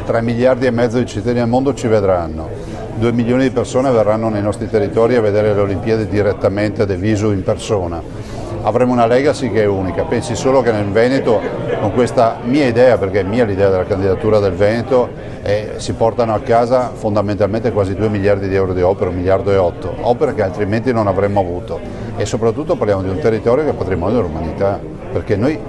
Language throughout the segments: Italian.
3 miliardi e mezzo di cittadini al mondo ci vedranno, 2 milioni di persone verranno nei nostri territori a vedere le Olimpiadi direttamente de visu in persona. Avremo una legacy che è unica, pensi solo che nel Veneto, con questa mia idea, perché è mia l'idea della candidatura del Veneto, si portano a casa fondamentalmente quasi 2 miliardi di euro di opere, 1 miliardo e 8, opere che altrimenti non avremmo avuto. E soprattutto parliamo di un territorio che è patrimonio dell'umanità, perché noi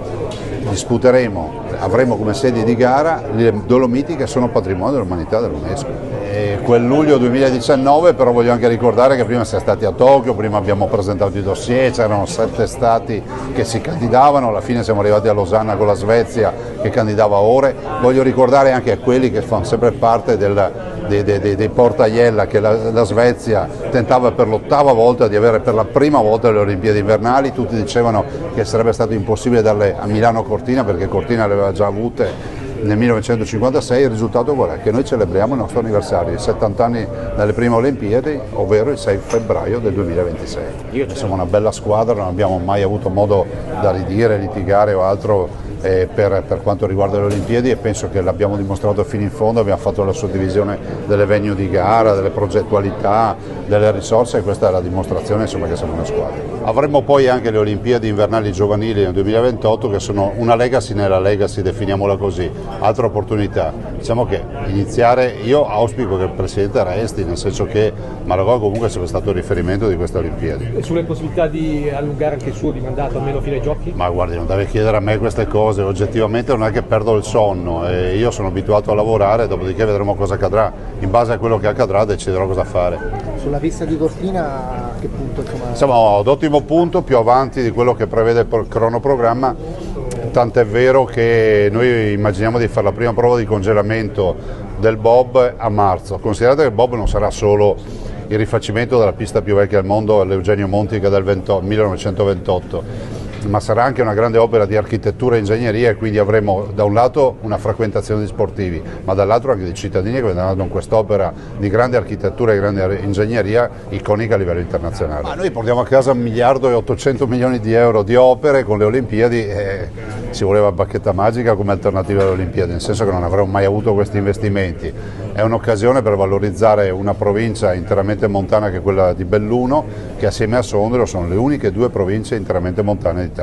disputeremo, avremo come sedi di gara le Dolomiti che sono patrimonio dell'umanità dell'UNESCO. Quel luglio 2019 però voglio anche ricordare che prima siamo stati a Tokyo, prima abbiamo presentato i dossier, c'erano 7 stati che si candidavano, alla fine siamo arrivati a Losanna con la Svezia che candidava ore. Voglio ricordare anche a quelli che fanno sempre parte dei portaiella che la Svezia tentava per l'8ª volta di avere per la prima volta le Olimpiadi invernali, tutti dicevano che sarebbe stato impossibile darle a Milano Cortina perché Cortina le aveva già avute nel 1956. Il risultato qual è? Che noi celebriamo il nostro anniversario, i 70 anni dalle prime Olimpiadi, ovvero il 6 febbraio del 2026. Siamo una bella squadra, non abbiamo mai avuto modo da ridire, litigare o altro per quanto riguarda le Olimpiadi e penso che l'abbiamo dimostrato fino in fondo, abbiamo fatto la suddivisione delle venue di gara, delle progettualità, delle risorse e questa è la dimostrazione insomma, che siamo una squadra. Avremo poi anche le Olimpiadi invernali giovanili nel 2028 che sono una legacy nella legacy, definiamola così, altra opportunità. Diciamo che iniziare, io auspico che il Presidente resti, nel senso che Maragall comunque sia stato il riferimento di queste Olimpiadi. E sulle possibilità di allungare anche il suo di mandato almeno fino ai giochi? Ma guardi, non deve chiedere a me queste cose, oggettivamente non è che perdo il sonno, io sono abituato a lavorare, dopodiché vedremo cosa accadrà, in base a quello che accadrà deciderò cosa fare. Sulla pista di Cortina a che punto? Siamo ad ottimo punto, più avanti di quello che prevede il cronoprogramma, tant'è vero che noi immaginiamo di fare la prima prova di congelamento del bob a marzo. Considerate che il bob non sarà solo il rifacimento della pista più vecchia al mondo, l'Eugenio Monti che è del 1928, ma sarà anche una grande opera di architettura e ingegneria e quindi avremo da un lato una frequentazione di sportivi, ma dall'altro anche di cittadini che vedranno in quest'opera di grande architettura e grande ingegneria iconica a livello internazionale. Ma noi portiamo a casa 1 miliardo e 800 milioni di euro di opere con le Olimpiadi e ci voleva bacchetta magica come alternativa alle Olimpiadi, nel senso che non avremmo mai avuto questi investimenti. È un'occasione per valorizzare una provincia interamente montana che è quella di Belluno, che assieme a Sondrio sono le uniche 2 province interamente montane d'Italia.